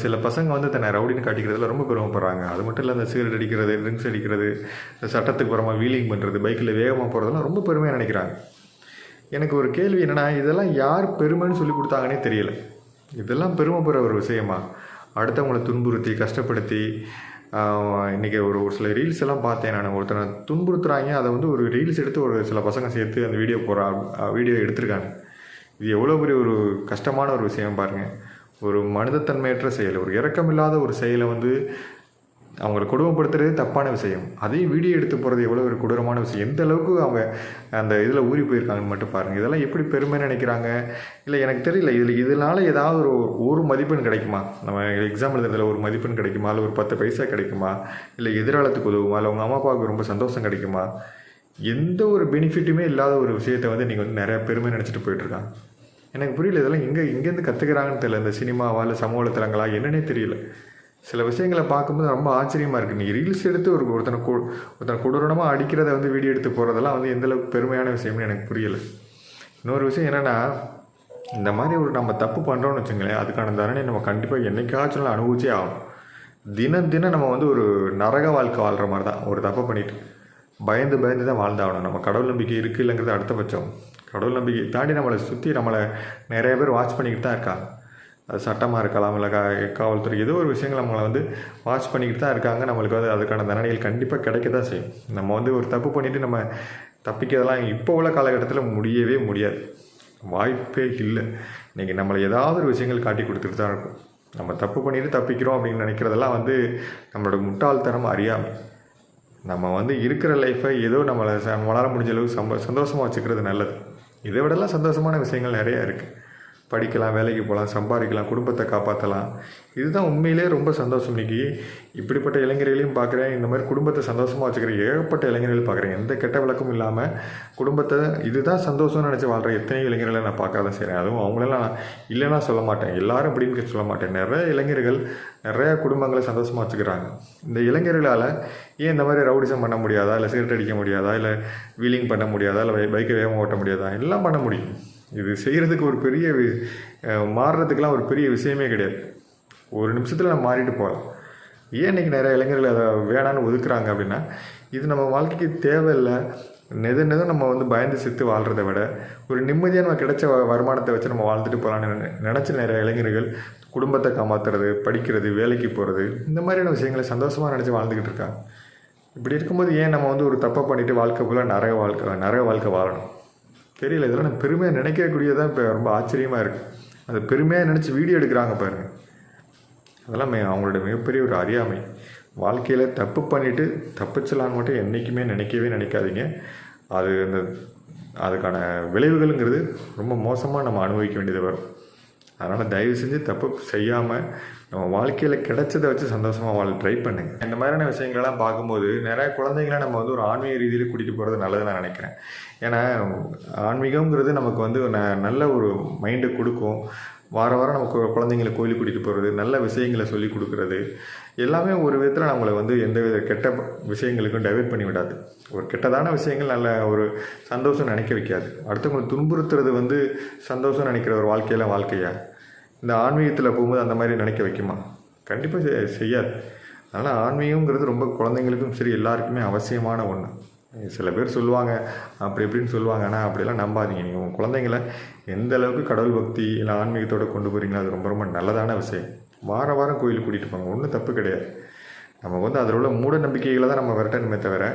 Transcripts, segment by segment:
சில பசங்க வந்து தன்னை ரவுடின்னு காட்டிக்கிறதுல ரொம்ப பெருமைப்படுறாங்க. அது மட்டும் இல்லை, அந்த சிகரெட் அடிக்கிறது, ட்ரிங்க்ஸ் அடிக்கிறது, இந்த சட்டத்துக்கு புறமா வீலிங் பண்ணுறது, பைக்கில் வேகமாக போகிறதெல்லாம் ரொம்ப பெருமையாக நினைக்கிறாங்க. எனக்கு ஒரு கேள்வி என்னென்னா, இதெல்லாம் யார் பெருமைன்னு சொல்லி கொடுத்தாங்கன்னே தெரியல. இதெல்லாம் பெருமைப்படுற ஒரு விஷயமா? அடுத்தவங்களை துன்புறுத்தி கஷ்டப்படுத்தி இன்றைக்கி ஒரு சில ரீல்ஸ் எல்லாம் பார்த்தேன். நான் ஒருத்தனை துன்புறுத்துறாங்க, அதை வந்து ஒரு ரீல்ஸ் எடுத்து ஒரு சில பசங்க சேர்த்து அந்த வீடியோ எடுத்திருக்காங்க. இது எவ்வளோ பெரிய ஒரு கஷ்டமான ஒரு விஷயம் பாருங்கள். ஒரு மனிதத்தன்மையற்ற செயல், ஒரு இரக்கமில்லாத ஒரு செயலை வந்து அவங்களை கொடுமைப்படுத்துறது தப்பான விஷயம். அதையும் வீடியோ எடுத்து போகிறது எவ்வளோ ஒரு கொடூரமான விஷயம். எந்த அளவுக்கு அவங்க அந்த இதில் ஊறி போயிருக்காங்கன்னு மட்டும் பாருங்கள். இதெல்லாம் எப்படி பெருமை நினைக்கிறாங்க? இல்லை எனக்கு தெரியல. இதனால் ஏதாவது ஒரு மதிப்பெண் கிடைக்குமா? நம்ம எக்ஸாம் எழுதுறதுல ஒரு மதிப்பெண் கிடைக்குமா? இல்லை ஒரு 10 பைசா கிடைக்குமா? இல்லை எதிர்காலத்துக்கு உதவுமா? இல்லை உங்கள் அம்மா அப்பாவுக்கு ரொம்ப சந்தோஷம் கிடைக்குமா? எந்த ஒரு பெனிஃபிட்டுமே இல்லாத ஒரு விஷயத்தை வந்து நீங்கள் வந்து நிறையா பெருமை நினச்சிட்டு போயிட்டுருக்காங்க. எனக்கு புரியல. இதெல்லாம் எங்கேருந்து கற்றுக்கிறாங்கன்னு தெரியல. இந்த சினிமாவா இல்லை சமூக வலைத்தளங்களா என்னன்னே தெரியல. சில விஷயங்களை பார்க்கும்போது ரொம்ப ஆச்சரியமாக இருக்குது. நீங்கள் ரீல்ஸ் எடுத்து ஒருத்தனை கொடூரமாக அடிக்கிறத வந்து வீடியோ எடுத்து போகிறதெல்லாம் வந்து எந்தளவுக்கு பெருமையான விஷயம்னு எனக்கு புரியலை. இன்னொரு விஷயம் என்னென்னா, இந்த மாதிரி நம்ம தப்பு பண்ணுறோன்னு வச்சுங்களேன், அதுக்கான தண்டனை நம்ம கண்டிப்பாக என்றைக்காச்சும் அனுபவிச்சே ஆகணும். தினம் நம்ம வந்து ஒரு நரக வாழ்க்கை வாழ்கிற மாதிரி தான். ஒரு தப்பை பண்ணிவிட்டு பயந்து தான் வாழ்ந்தாகணும். நம்ம கடவுள் நம்பிக்கை இருக்குது இல்லைங்கிறது அடுத்த பட்சம். கடவுள் நம்பிக்கை தாண்டி நம்மளை சுற்றி நிறைய பேர் வாட்ச் பண்ணிக்கிட்டு தான் இருக்காங்க. அது சட்டமாக இருக்கலாம், இல்லை காவல்துறை, ஏதோ ஒரு விஷயங்கள் நம்மளை வந்து வாட்ச் பண்ணிக்கிட்டு தான் இருக்காங்க. நம்மளுக்கு வந்து அதுக்கான தண்டனைகள் கண்டிப்பாக கிடைக்க தான் செய்யும். நம்ம வந்து ஒரு தப்பு பண்ணிவிட்டு நம்ம தப்பிக்கிறதெல்லாம் இப்போ உள்ள காலகட்டத்தில் முடியவே முடியாது. வாய்ப்பே இல்லை. இன்றைக்கி நம்மளை ஏதாவது ஒரு விஷயங்கள் காட்டி கொடுத்துட்டு தான் இருக்கும். நம்ம தப்பு பண்ணிவிட்டு தப்பிக்கிறோம் அப்படின்னு நினைக்கிறதெல்லாம் வந்து நம்மளோட முட்டாள்தனம், அறியாமை. நம்ம வந்து இருக்கிற லைஃப்பை ஏதோ நம்மளால் முடிஞ்ச அளவுக்கு சந்தோஷமாக வச்சுக்கிறது நல்லது. இதை விடலாம் சந்தோஷமான விஷயங்கள் நிறையா இருக்குது. படிக்கலாம், வேலைக்கு போகலாம், சம்பாதிக்கலாம், குடும்பத்தை காப்பாற்றலாம். இதுதான் உண்மையிலே ரொம்ப சந்தோஷம். இன்றைக்கி இப்படிப்பட்ட இளைஞர்களையும் பார்க்குறேன். இந்த மாதிரி குடும்பத்தை சந்தோஷமாக வச்சுக்கிற ஏகப்பட்ட இளைஞர்கள் பார்க்குறேன். எந்த கெட்ட விளக்கமும் இல்லாமல் குடும்பத்தை இதுதான் சந்தோஷம்னு நினச்சி வாழ்கிற எத்தனை இளைஞர்களை நான் பார்க்க தான் செய்கிறேன். அதுவும் அவங்களெல்லாம் நான் இல்லைன்னா சொல்ல மாட்டேன், எல்லாரும் இப்படின்னு சொல்ல மாட்டேன். நிறைய இளைஞர்கள் நிறையா குடும்பங்களை சந்தோஷமாக வச்சுக்கிறாங்க. இந்த இளைஞர்களால் ஏன் இந்த மாதிரி ரவுடிசம் பண்ண முடியாதா? இல்லை சிகரெட் அடிக்க முடியாதா? இல்லை வீலிங் பண்ண முடியாதா? இல்லை பைக்கை வேகமாக ஓட்ட முடியாதா? எல்லாம் பண்ண முடியும். இது செய்கிறதுக்கு ஒரு பெரிய மாறுறதுக்கெலாம் ஒரு பெரிய விஷயமே கிடையாது. ஒரு நிமிஷத்தில் நம்ம மாறிட்டு போகலாம். ஏன் இன்றைக்கி நிறைய இளைஞர்கள் அதை வேணான்னு ஒதுக்குறாங்க அப்படின்னா, இது நம்ம வாழ்க்கைக்கு தேவையில்லை. நெதம் நம்ம வந்து பயந்து செத்து வாழ்கிறத விட ஒரு நிம்மதியாக நம்ம கிடைச்ச வருமானத்தை வச்சு நம்ம வாழ்ந்துட்டு போகலான்னு நினச்சி நிறைய இளைஞர்கள் குடும்பத்தை காமாற்றுறது, படிக்கிறது, வேலைக்கு போகிறது, இந்த மாதிரியான விஷயங்களை சந்தோஷமாக நினச்சி வாழ்ந்துக்கிட்டு இருக்காங்க. இப்படி இருக்கும்போது ஏன் நம்ம வந்து ஒரு தப்பை பண்ணிவிட்டு வாழ்க்கை ஃபுல்லாக நிறைய வாழ்க்கை வாழணும்? தெரியல. இதெல்லாம் நான் பெருமையாக நினைக்கக்கூடியதான் இப்போ ரொம்ப ஆச்சரியமாக இருக்குது. அது பெருமையாக நினச்சி வீடியோ எடுக்கிறாங்க பாருங்கள். அதெல்லாம் அவங்களோட மிகப்பெரிய ஒரு அறியாமை. வாழ்க்கையில் தப்பு பண்ணிவிட்டு தப்பிச்சலான்னு மட்டும் என்றைக்குமே நினைக்காதீங்க. அதுக்கான விளைவுகள்ங்கிறது ரொம்ப மோசமாக நம்ம அனுபவிக்க வேண்டியது வரும். அதனால் தயவு செஞ்சு தப்பு செய்யாமல் நம்ம வாழ்க்கையில் கிடைச்சதை வச்சு சந்தோஷமாக வாழ ட்ரை பண்ணுங்கள். இந்த மாதிரியான விஷயங்கள்லாம் பார்க்கும்போது நிறையா குழந்தைங்களை நம்ம வந்து ஒரு ஆன்மீக ரீதியில் கூட்டிகிட்டு போகிறது நல்லது நான் நினைக்கிறேன். ஏன்னா ஆன்மீகங்கிறது நமக்கு வந்து நல்ல ஒரு மைண்டை கொடுக்கும். வாரம் நமக்கு குழந்தைங்களை கோயிலுக்கு கூட்டிகிட்டு போகிறது, நல்ல விஷயங்களை சொல்லி கொடுக்குறது, எல்லாமே ஒரு விதத்தில் நம்மளை வந்து எந்த வித கெட்ட விஷயங்களுக்கும் டைவெர்ட் பண்ணி விடாது. ஒரு கெட்டதான விஷயங்கள் நல்ல ஒரு சந்தோஷம் நினைக்க வைக்காது. அடுத்தவங்களை துன்புறுத்துறது வந்து சந்தோஷம் நினைக்கிற ஒரு வாழ்க்கையா? இந்த ஆன்மீகத்தில் போகும்போது அந்த மாதிரி நினைக்க வைக்குமா? கண்டிப்பாக செய்யாது. அதனால் ஆன்மீகங்கிறது ரொம்ப குழந்தைங்களுக்கும் சரி எல்லாருக்குமே அவசியமான ஒன்று. சில பேர் சொல்லுவாங்க, அப்படி இப்படின்னு சொல்லுவாங்க. ஆனால் அப்படிலாம் நம்பாதீங்க. நீங்கள் உங்கள் குழந்தைங்கள எந்த அளவுக்கு கடவுள் பக்தி இல்லை ஆன்மீகத்தோடு கொண்டு போகிறீங்களோ அது ரொம்ப நல்லதான விஷயம். வாரம் கோயிலுக்கு கூட்டிகிட்டு போங்க, ஒன்றும் தப்பு கிடையாது. நம்ம வந்து அதில் உள்ள மூட நம்பிக்கைகளை தான் நம்ம விரட்டணுமே தவிர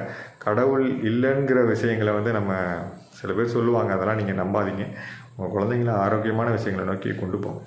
கடவுள் இல்லைங்கிற விஷயங்களை வந்து நம்ம சில பேர் சொல்லுவாங்க, அதெல்லாம் நீங்கள் நம்பாதீங்க. உங்கள் குழந்தைங்கள ஆரோக்கியமான விஷயங்களை நோக்கி கொண்டு போங்க.